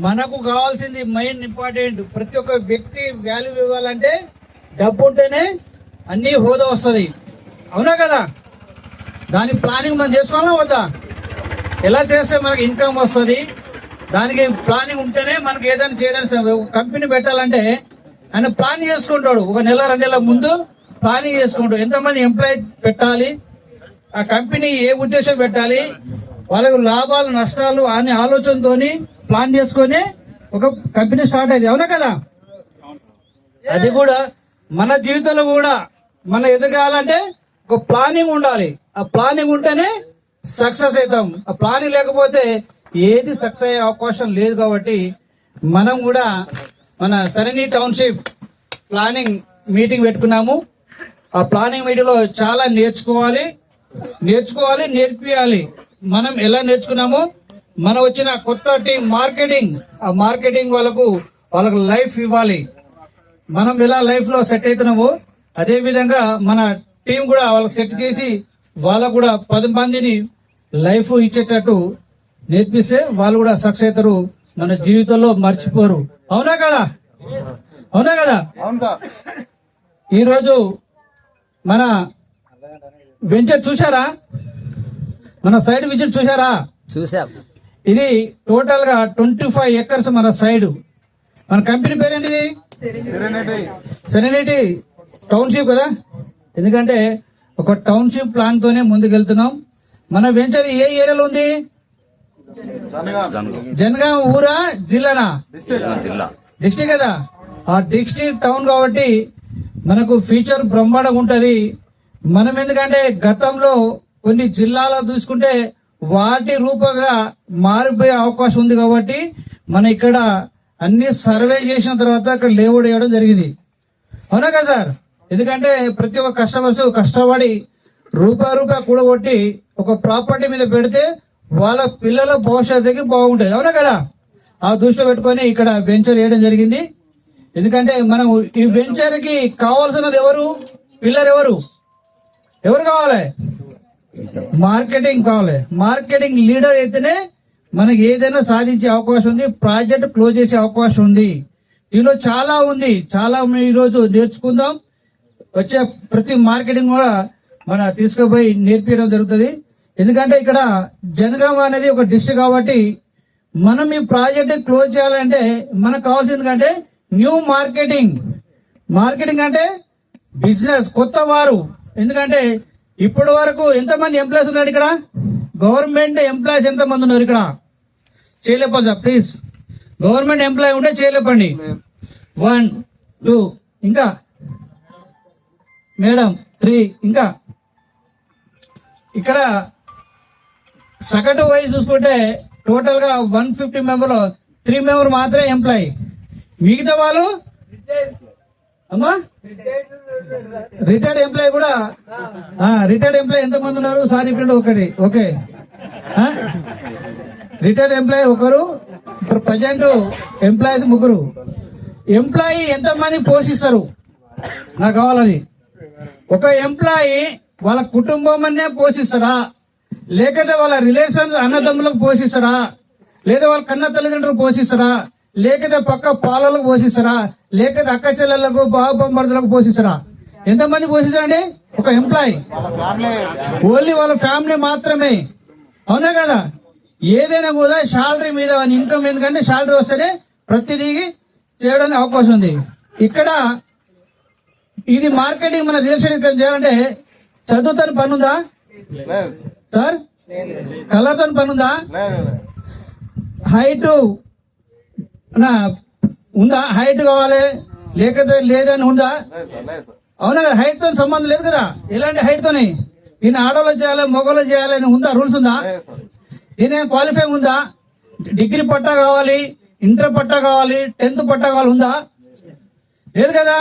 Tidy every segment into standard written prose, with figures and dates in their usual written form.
మనకు కావాల్సింది main important. ప్రతి ఒక్క వ్యక్తి వాల్యూ ఇవ్వాలంటే డబ్బు ఉంటేనే అన్ని హోదా వస్తుంది. అవునా కదా? దాని ప్లానింగ్ మనం చేసుకోవాలా వద్దా? ఎలా చేస్తే మనకి ఇన్కమ్ వస్తుంది, దానికి ప్లానింగ్ ఉంటేనే మనకి ఏదైనా చేయడానికి. కంపెనీ పెట్టాలంటే ఆయన ప్లానింగ్ చేసుకుంటాడు. ఒక నెల 2 నెలల ముందు ప్లానింగ్ చేసుకుంటాడు. ఎంతమంది ఎంప్లాయీ పెట్టాలి, ఆ కంపెనీ ఏ ఉద్దేశం పెట్టాలి, వాళ్ళకు లాభాలు నష్టాలు అనే ఆలోచనతోని ప్లాన్ చేసుకొని ఒక కంపెనీ స్టార్ట్ అయింది. అవునా కదా? అది కూడా మన జీవితంలో కూడా మనం ఎదగాలంటే ఒక ప్లానింగ్ ఉండాలి. ఆ ప్లానింగ్ ఉంటేనే సక్సెస్ అవుతాం. ఆ ప్లానింగ్ లేకపోతే ఏది సక్సెస్ అయ్యే అవకాశం లేదు. కాబట్టి మనం కూడా మన సరణి టౌన్షిప్ ప్లానింగ్ మీటింగ్ పెట్టుకున్నాము. ఆ ప్లానింగ్ మీటింగ్ లో చాలా నేర్పియాలి. మనం ఎలా నేర్చుకున్నామో మనం వచ్చిన కొత్త టీం మార్కెటింగ్, ఆ మార్కెటింగ్ వాళ్ళకు లైఫ్ ఇవ్వాలి. మనం ఎలా లైఫ్ లో సెట్ అవుతున్నామో అదే విధంగా మన టీం కూడా వాళ్ళకి సెట్ చేసి వాళ్ళకు కూడా 10 మందిని లైఫ్ ఇచ్చేటట్టు నేర్పిస్తే వాళ్ళు కూడా సక్సెస్ అవుతారు. మన జీవితంలో మర్చిపోరు. అవునా కదా? అవునా కదా? ఈరోజు మన వెంచర్ చూసారా? మన సైడ్ విజిట్ చూసారా? చూసాం. ఇది టోటల్ గా 25 ఎకర్స్ మన సైడ్. మన కంపెనీ పేరేంటిది? సెరెనిటీ టౌన్షిప్ కదా. ఎందుకంటే ఒక టౌన్షిప్ ప్లాన్ తోనే ముందుకెళ్తున్నాం. మన వెంచర్ ఏ ఏరియాలో ఉంది? జనగాం ఊరా జిల్లానా? డిస్ట్రిక్ట్ కదా. ఆ డిస్ట్రిక్ట్ టౌన్ కాబట్టి మనకు ఫ్యూచర్ బ్రహ్మాండంగా ఉంటది. మనం ఎందుకంటే గతంలో కొన్ని జిల్లాలో చూసుకుంటే వాటి రూపంగా మారిపోయే అవకాశం ఉంది. కాబట్టి మనం ఇక్కడ అన్ని సర్వే చేసిన తర్వాత అక్కడ లేఅవుట్ వేయడం జరిగింది. అవునా కదా సార్? ఎందుకంటే ప్రతి ఒక్క కస్టమర్స్ కష్టపడి రూపాయి కూడగొట్టి ఒక ప్రాపర్టీ మీద పెడితే వాళ్ళ పిల్లల భవిష్యత్తుకి బాగుంటుంది. అవునా కదా? ఆ దృష్టిలో పెట్టుకొని ఇక్కడ వెంచర్ వేయడం జరిగింది. ఎందుకంటే మనం ఈ వెంచర్ కి కావాల్సినది ఎవరు? పిల్లర్ ఎవరు కావాలి? మార్కెటింగ్ కావాలి. మార్కెటింగ్ లీడర్ అయితేనే మనకి ఏదైనా సాధించే అవకాశం ఉంది, ప్రాజెక్ట్ క్లోజ్ చేసే అవకాశం ఉంది. దీనిలో చాలా ఉంది. చాలా ఈ రోజు నేర్చుకుందాం. వచ్చే ప్రతి మార్కెటింగ్ కూడా మన తీసుకుపోయి నేర్పించడం జరుగుతుంది. ఎందుకంటే ఇక్కడ జనగామ అనేది ఒక డిస్ట్రిక్ట్ కాబట్టి మనం ఈ ప్రాజెక్ట్ క్లోజ్ చేయాలంటే మనకు కావాల్సింది కంటే న్యూ మార్కెటింగ్ అంటే బిజినెస్ కొత్త వారు. ఎందుకంటే ఇప్పటి వరకు ఎంతమంది ఎంప్లాయీస్ ఉన్నారు ఇక్కడ? గవర్నమెంట్ ఎంప్లాయీస్ ఎంతమంది ఉన్నారు ఇక్కడ? చేయలేపండి సార్ ప్లీజ్. గవర్నమెంట్ ఎంప్లాయీ ఉంటే చేయలేపండి. 1 2 ఇంకా మేడం 3 ఇంకా. ఇక్కడ సగటు వయసు చూసుకుంటే టోటల్ గా 150 మెంబర్లో 3 మెంబర్ మాత్రమే ఎంప్లాయీ. మిగతా వాళ్ళు అమ్మా రిటైర్డ్ ఎంప్లాయీ కూడా. రిటైర్డ్ ఎంప్లాయీ ఎంతమంది ఉన్నారు? సారీ ఇప్పుడు ఒకటి. ఓకే, రిటైర్డ్ ఎంప్లాయీ ఒకరు, ఇప్పుడు ప్రజెంట్ ఎంప్లాయీస్ 3. ఎంప్లాయీ ఎంతమంది పోషిస్తారు నాకు కావాలని? ఒక ఎంప్లాయీ వాళ్ళ కుటుంబం అనే పోషిస్తారా, లేకపోతే వాళ్ళ రిలేషన్స్ అన్నదమ్ములకు పోషిస్తారా, లేదా వాళ్ళ కన్న తల్లిదండ్రులకు పోషిస్తారా, లేకపోతే పక్క పాలలకు పోషిస్తారా, లేకపోతే అక్క చెల్లెళ్లకు బాబమ్మర్దులకు పోషిస్తారా? ఎంతమంది పోషిస్తారండి ఒక ఎంప్లాయీ? ఓన్లీ వాళ్ళ ఫ్యామిలీ మాత్రమే. అవునా కదా? ఏదైనా కూడా శాలరీ మీద ఇన్కమ్, ఎందుకంటే శాలరీ వస్తేనే ప్రతిదీ చేయడానికి అవకాశం ఉంది. ఇక్కడ ఇది మార్కెటింగ్ మన రియల్ ఎస్టేట్ చేయాలంటే చదువుతో పని ఉందా సార్? కలర్తో పని ఉందా? హైట్ ఉందా? హైట్ కావాలి లేకపోతే లేదని ఉందా? అవునా కదా? హైట్ తో సంబంధం లేదు కదా. ఎలాంటి హైట్ తోని దీన్ని ఆడవాళ్ళు చేయాలి మగవాళ్ళు చేయాలని ఉందా? రూల్స్ ఉందా? దీని క్వాలిఫై ఉందా? డిగ్రీ పట్టా కావాలి, ఇంటర్ పట్టా కావాలి, 10th పట్టా కావాలి, ఉందా? లేదు కదా.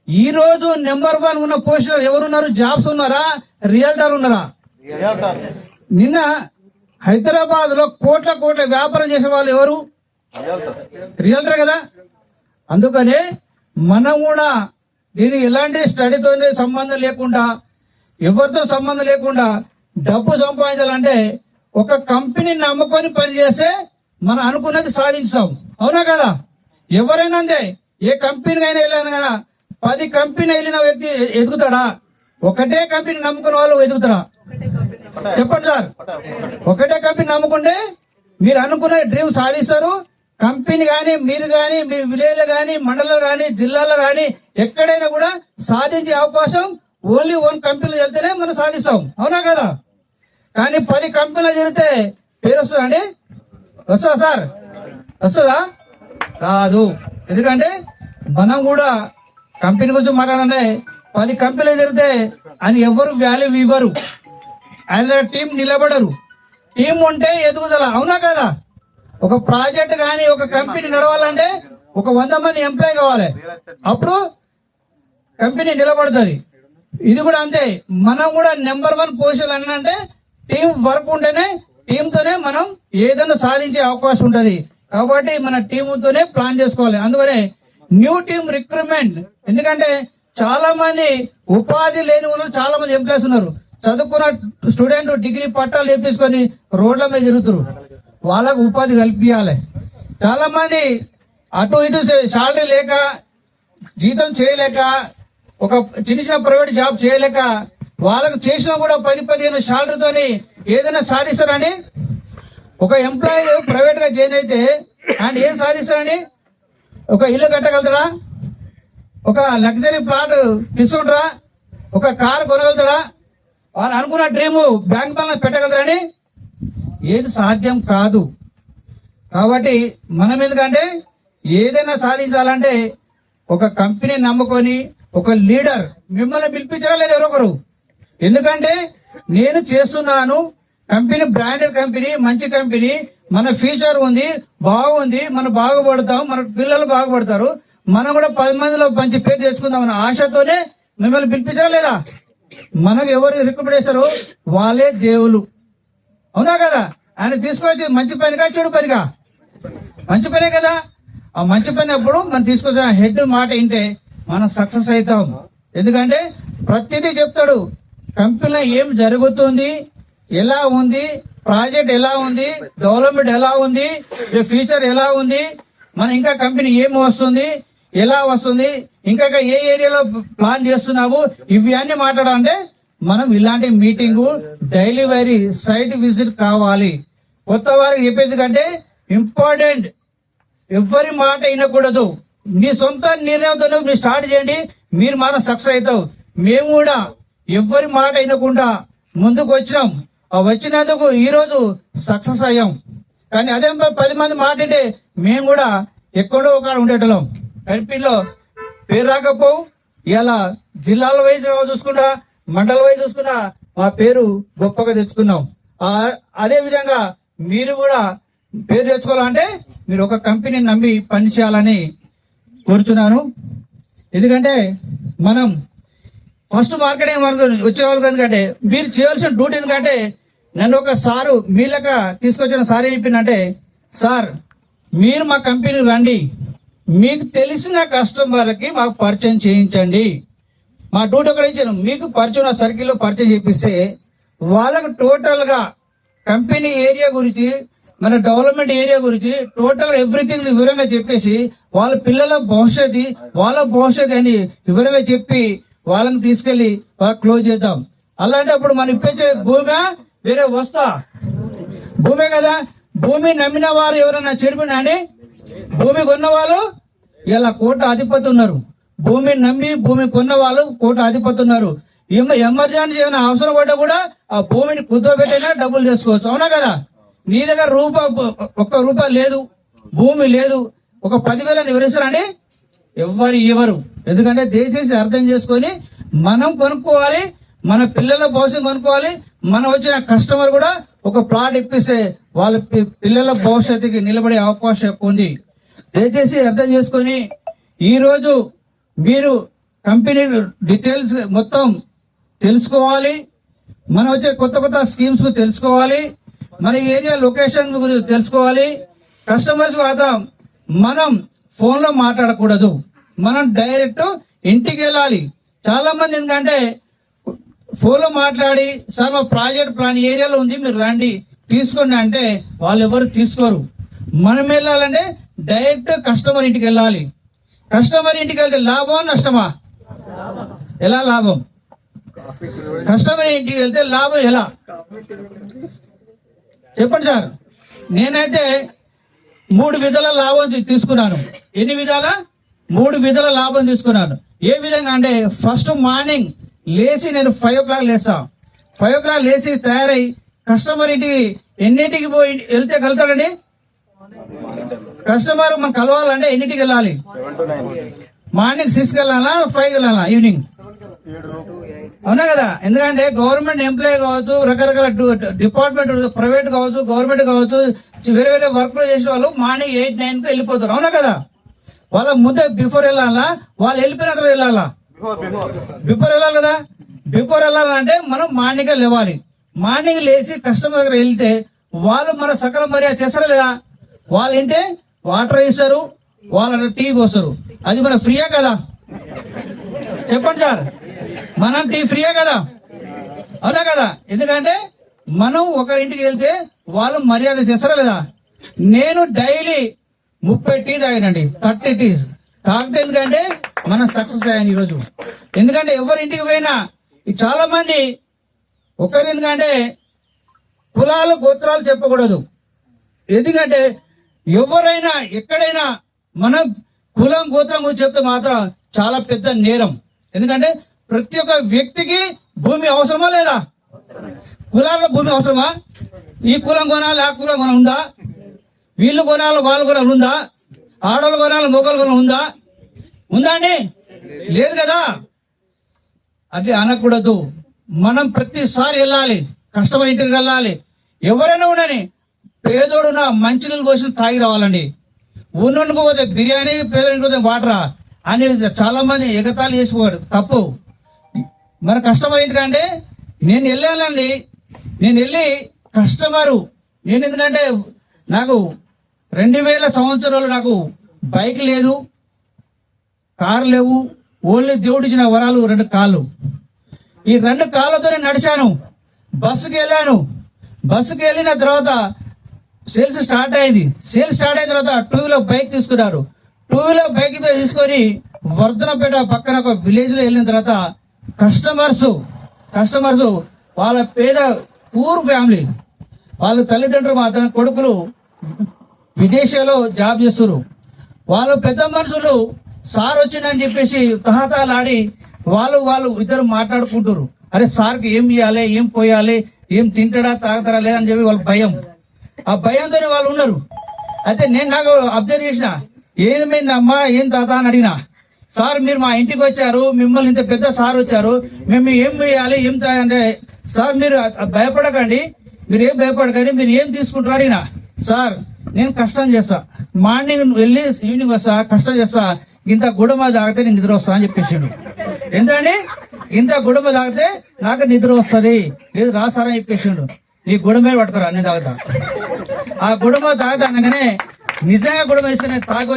ఈ రోజు నెంబర్ 1 ఉన్న పొజిషన్ ఎవరున్నారు? జాబ్స్ ఉన్నారా? రియల్టర్ ఉన్నారా? నిన్న హైదరాబాద్ లో కోట్ల వ్యాపారం చేసే వాళ్ళు ఎవరు? రియల్టర్ కదా. అందుకనే మనం కూడా దీనికి ఎలాంటి స్టడీతో సంబంధం లేకుండా, ఎవరితో సంబంధం లేకుండా డబ్బు సంపాదించాలంటే ఒక కంపెనీ నమ్ముకొని పనిచేస్తే మనం అనుకున్నది సాధించుతాం. అవునా కదా? ఎవరైనా అంతే, ఏ కంపెనీకి అయినా వెళ్ళాను కదా, 10 కంపెనీ వెళ్ళిన వ్యక్తి ఎదుగుతాడా? ఒకటే కంపెనీ నమ్ముకున్న వాళ్ళు ఎదుగుతారా? చెప్పండి సార్. ఒకటే కంపెనీ నమ్ముకుంటే మీరు అనుకున్న డ్రీమ్ సాధిస్తారు. కంపెనీ గాని, మీరు గాని, మీ విలేజ్ గాని, మండలం గాని, జిల్లాలో గాని ఎక్కడైనా కూడా సాధించే అవకాశం ఓన్లీ 1 కంపెనీలో వెళ్తేనే మనం సాధిస్తాం. అవునా కదా? కానీ 10 కంపెనీలు జరిగితే పేరు వస్తుందా అండి? వస్తుందా సార్? వస్తుందా? రాదు. ఎందుకంటే మనం కూడా కంపెనీ గురించి మాట్లాడాలంటే 10 కంపెనీలు జరిగితే ఆయన ఎవరు వాల్యూ ఇవ్వరు, ఆయన టీం నిలబడరు. టీం ఉంటే ఎదుగుదల. అవునా కదా? ఒక ప్రాజెక్ట్ గాని, ఒక కంపెనీ నడవాలంటే ఒక 100 మంది ఎంప్లాయ్ కావాలి, అప్పుడు కంపెనీ నిలబడుతుంది. ఇది కూడా అంతే. మనం కూడా నెంబర్ 1 పొజిషన్ అంటే టీం వర్క్ ఉంటేనే, టీంతోనే మనం ఏదైనా సాధించే అవకాశం ఉంటది. కాబట్టి మన టీంతోనే ప్లాన్ చేసుకోవాలి. అందుకనే న్యూ టీమ్ రిక్రూట్మెంట్. ఎందుకంటే చాలా మంది ఉపాధి లేని వాళ్ళు చాలా మంది ఎంప్లాయీస్ ఉన్నారు. చదువుకున్న స్టూడెంట్ డిగ్రీ పట్టాలు చేపించుకొని రోడ్ల మీద తిరుగుతారు. వాళ్ళకు ఉపాధి కల్పించాలి. చాలా మంది అటు ఇటు శాలరీ లేక, జీతం చేయలేక, ఒక చిన్న ప్రైవేట్ జాబ్ చేయలేక, వాళ్ళకు చేసినా కూడా 10-15 శాలరీతోని ఏదైనా సాధిస్తారని. ఒక ఎంప్లాయీ ప్రైవేట్ గా జాయిన్ అయితే ఆయన ఏం సాధిస్తారని? ఒక ఇల్లు కట్టగలుగుతాడా? ఒక లగ్జరీ ప్లాట్ తీసుకుంటారా? ఒక కారు కొనగలుగుతాడా? వాళ్ళు అనుకున్న డ్రీమ్ బ్యాంక్ బ్యాలెన్స్ పెట్టగలుగుతారని? ఏది సాధ్యం కాదు. కాబట్టి మనం ఎందుకంటే ఏదైనా సాధించాలంటే ఒక కంపెనీ నమ్ముకొని, ఒక లీడర్ మిమ్మల్ని పిలిపించారా లేదా ఎవరొకరు? ఎందుకంటే నేను చేస్తున్నాను, కంపెనీ బ్రాండెడ్ కంపెనీ, మంచి కంపెనీ, మన ఫ్యూచర్ ఉంది, బాగుంది, మనం బాగుపడతాం, మన పిల్లలు బాగుపడతారు, మనం కూడా 10 మందిలో మంచి పేరు తెచ్చుకుందాం అన్న ఆశతోనే మిమ్మల్ని పిలిపించారా లేదా? మనకు ఎవరు రిక్రూట్ చేశారు? వాళ్ళే దేవుళ్ళు. అవునా కదా? ఆయన తీసుకొచ్చి మంచి పనిగా, చెడు పనిగా? మంచి పనే కదా. ఆ మంచి పని అప్పుడు మనం తీసుకొచ్చిన హెడ్ మాట వింటే మనం సక్సెస్ అవుతాం. ఎందుకంటే ప్రతిదీ చెప్తాడు. కంపెనీలో ఏం జరుగుతుంది, ఎలా ఉంది, ప్రాజెక్ట్ ఎలా ఉంది, డెవలప్మెంట్ ఎలా ఉంది, ఫ్యూచర్ ఎలా ఉంది, మన ఇంకా కంపెనీ ఏం వస్తుంది, ఎలా వస్తుంది, ఇంకా ఏ ఏరియాలో ప్లాన్ చేస్తున్నాము, ఇవి అన్ని మాట్లాడాలంటే మనం ఇలాంటి మీటింగ్ డైలీ వైరీ సైట్ విజిట్ కావాలి. కొత్త వారికి చెప్పేది కంటే ఇంపార్టెంట్, ఎవరి మాట వినకూడదు. మీ సొంత నిర్ణయంతో మీరు స్టార్ట్ చేయండి, మీరు మాత్రం సక్సెస్ అవుతావు. మేము కూడా ఎవరి మాట వినకుండా ముందుకు వచ్చినాం. వచ్చినందుకు ఈ రోజు సక్సెస్ అయ్యాం. కానీ అదే 10 మంది మాట అంటే మేము కూడా ఎక్కడో ఒక ఉండేటోళ్ళం. కంపెనీలో పేరు రాకపోవు. ఇలా జిల్లాల వైజ్ చూసుకున్నా, మండల వైజ్ చూసుకున్నా మా పేరు గొప్పగా తెచ్చుకున్నాం. అదే విధంగా మీరు కూడా పేరు తెచ్చుకోవాలంటే మీరు ఒక కంపెనీని నమ్మి పనిచేయాలని కోరుచున్నాను. ఎందుకంటే మనం ఫస్ట్ మార్కెటింగ్ వచ్చేవాళ్ళు. ఎందుకంటే మీరు చేయాల్సిన డ్యూటీ ఎందుకంటే నన్ను ఒక సారు మీలక తీసుకొచ్చిన సార్ ఏం చెప్పిందంటే, సార్ మీరు మా కంపెనీకి రండి, మీకు తెలిసిన కస్టమర్కి మాకు పరిచయం చేయించండి. మా డ్యూటీ ఒకటి ఇచ్చాను, మీకు పరిచయం సర్కిల్లో పరిచయం చేపిస్తే వాళ్ళకు టోటల్ గా కంపెనీ ఏరియా గురించి, మన డెవలప్మెంట్ ఏరియా గురించి టోటల్ ఎవ్రీథింగ్ వివరంగా చెప్పేసి వాళ్ళ పిల్లల భవిష్యత్తు, వాళ్ళ భవిష్యత్తు అని వివరంగా చెప్పి వాళ్ళని తీసుకెళ్లి వాళ్ళకి క్లోజ్ చేద్దాం. అలాంటి అప్పుడు మనం ఇప్పించే భూమి వేరే వస్తా భూమే కదా. భూమి నమ్మిన వారు ఎవరైనా చెడిపోయినా అండి? భూమి కొన్న వాళ్ళు ఇలా కోట అధిపతి ఉన్నారు. భూమి నమ్మి భూమి కొన్న వాళ్ళు కోట అధిపతి ఉన్నారు. ఎమర్జెన్సీ ఏమైనా అవసరం పడ్డా కూడా ఆ భూమిని కుదోబెట్టైనా డబ్బులు చేసుకోవచ్చు. అవునా కదా? నీ దగ్గర ₹1 లేదు, భూమి లేదు, ఒక 10,000 వివరిస్తారండి? ఎవ్వరు ఇవ్వరు. ఎందుకంటే దయచేసి అర్థం చేసుకొని మనం కొనుక్కోవాలి, మన పిల్లల భవిష్యత్తు కొనుక్కోవాలి. మనం వచ్చిన కస్టమర్ కూడా ఒక ప్లాట్ ఇప్పిస్తే వాళ్ళ పిల్లల భవిష్యత్తుకి నిలబడే అవకాశం ఎక్కువ ఉంది. దయచేసి అర్థం చేసుకొని ఈ రోజు మీరు కంపెనీ డీటెయిల్స్ మొత్తం తెలుసుకోవాలి. మనం వచ్చే కొత్త కొత్త స్కీమ్స్ తెలుసుకోవాలి. మన ఏరియా లొకేషన్ గురించి తెలుసుకోవాలి. కస్టమర్స్ మాత్రం మనం ఫోన్ లో మాట్లాడకూడదు, మనం డైరెక్ట్ ఇంటికి వెళ్ళాలి. చాలా మంది ఎందుకంటే ఫోన్ లో మాట్లాడి, సార్ మా ప్రాజెక్ట్ ప్లాన్ ఏరియాలో ఉంది, మీరు రండి తీసుకోండి అంటే వాళ్ళు ఎవరు తీసుకోరు. మనం వెళ్ళాలంటే డైరెక్ట్ కస్టమర్ ఇంటికి వెళ్ళాలి. కస్టమర్ ఇంటికి వెళ్తే లాభమా నష్టమా? ఎలా లాభం? కస్టమర్ ఇంటికి వెళ్తే లాభం ఎలా చెప్పండి సార్. నేనైతే 3 విధాల లాభం తీసుకున్నాను. ఎన్ని విధాల? 3 విధాల లాభం తీసుకున్నాను. ఏ విధంగా అంటే ఫస్ట్ మార్నింగ్ లేచి నేను 5 o'clock లేస్తా. 5 o'clock లేచి తయారై కస్టమర్ ఇంటికి ఎన్నింటికి పోయి వెళ్తే కలుతాడండి? కస్టమర్ మనం కలవాలంటే ఎన్నింటికి వెళ్ళాలి? మార్నింగ్ 6కి వెళ్ళాలా, 5కి వెళ్ళాలా, ఈవినింగ్? అవునా కదా? ఎందుకంటే గవర్నమెంట్ ఎంప్లాయీ కావచ్చు, రకరకాల డిపార్ట్మెంట్ ప్రైవేట్ కావచ్చు, గవర్నమెంట్ కావచ్చు, వేరే వేరే వర్క్ లో చేసే వాళ్ళు మార్నింగ్ 8, 9కి వెళ్ళిపోతారు. అవునా కదా? వాళ్ళ ముందే బిఫోర్ వెళ్ళాలా, వాళ్ళు వెళ్ళిపోయినాక వెళ్ళాలా? బిఫోర్ వెళ్ళాలి కదా. బిఫోర్ వెళ్ళాలంటే మనం మార్నింగ్ లేవాలి. మార్నింగ్ లేచి కస్టమర్ దగ్గర వెళ్తే వాళ్ళు మన సకల మర్యాద చేస్తారా లేదా? వాళ్ళు ఏంటే వాటర్ ఇస్తారు, వాళ్ళ టీ పోస్తారు. అది మన ఫ్రీయా కదా? చెప్పండి సార్, మనం టీ ఫ్రీయా కదా? అవునా కదా? ఎందుకంటే మనం ఒకరింటికి వెళ్తే వాళ్ళు మర్యాద చేస్తారా లేదా? నేను డైలీ 30 టీ తాగానండి, 30 టీస్ తాగితే ఎందుకంటే మనం సక్సెస్ అయ్యాను ఈరోజు. ఎందుకంటే ఎవరింటికి పోయినా చాలా మంది ఒకరి ఎందుకంటే కులాలు గోత్రాలు చెప్పకూడదు. ఎందుకంటే ఎవరైనా ఎక్కడైనా మనం కులం గోత్రం గురించి చెప్తే మాత్రం చాలా పెద్ద నేరం. ఎందుకంటే ప్రతి ఒక్క వ్యక్తికి భూమి అవసరమా లేదా? కులాల భూమి అవసరమా? ఈ కులం కొనాలి, ఆ కులం కొన ఉందా? వీళ్ళు కొనాలి, వాళ్ళు కొనాలి ఉందా? ఆడవాళ్ళు కొనాలి, మొగలు కొన ఉందా? ఉందా అండి? లేదు కదా. అది అనకూడదు. మనం ప్రతిసారి వెళ్ళాలి, కష్టమైన ఇంటికి వెళ్ళాలి. ఎవరైనా ఉండని పేదోడున్న మంచినీళ్ళు పోసి తాగి రావాలండి. ఉన్నందుకు పోతే బిర్యానీ, పేదోడికి పోతే వాటరా అని చాలా మంది ఎగతాళి చేసిపోయాడు. తప్పు. మన కస్టమర్ ఇంటికంటే నేను వెళ్ళానండి. నేను వెళ్ళి కస్టమరు నేను ఎందుకంటే నాకు 2000 సంవత్సరాలు నాకు బైక్ లేదు, కారు లేవు. ఓన్లీ దేవుడిచ్చిన వరాలు 2 కాళ్ళు. ఈ 2 కాళ్ళతో నేను నడిచాను. బస్సుకి వెళ్ళాను. బస్సుకి వెళ్ళిన తర్వాత సేల్స్ స్టార్ట్ అయింది. సేల్స్ స్టార్ట్ అయిన తర్వాత 2 వీలర్ బైక్ తీసుకున్నారు. 2 వీలర్ బైక్ తీసుకొని వర్ధనపేట పక్కన ఒక విలేజ్ లో వెళ్ళిన తర్వాత కస్టమర్స్ వాళ్ళ పేద పూర్ ఫ్యామిలీ, వాళ్ళ తల్లిదండ్రులు మాత్రం కొడుకులు విదేశాల్లో జాబ్ చేస్తున్నారు. వాళ్ళు పెద్ద మనుషులు సార్ వచ్చిందని చెప్పేసి తహతాలాడి వాళ్ళు ఇద్దరు మాట్లాడుకుంటారు. అరే సార్కి ఏం ఇవ్వాలి, ఏం పోయాలి, ఏం తింటాడా తాగుతారా లేదని చెప్పి వాళ్ళ భయం. ఆ భయంతోనే వాళ్ళు ఉన్నారు. అయితే నేను నాకు అబ్జర్వ్ చేసిన, ఏమైంది అమ్మా, ఏం తాత అని అడిగినా. సార్ మీరు మా ఇంటికి వచ్చారు, మిమ్మల్ని ఇంత పెద్ద సార్ వచ్చారు, మేము ఏం వేయాలి, ఏం అంటే సార్ మీరు భయపడకండి, మీరు ఏం భయపడకండి, మీరు ఏం తీసుకుంటారు అడిగినా. సార్ నేను కష్టం చేస్తా, మార్నింగ్ వెళ్ళి ఈవినింగ్ వస్తా, కష్టం చేస్తా, ఇంత గుడమ తాగితే నేను నిద్ర వస్తా అని చెప్పేసాడు. ఎందుకండి ఇంత గుడమ తాగితే నాకు నిద్ర వస్తుంది, లేదు రాసారని చెప్పేసాడు. నీ గుడమే పట్టుకురా, నేను తాగుతా. ఆ గుడమ తాగుతా అనగానే నిజంగా గుడమ వేసుకుని తాగి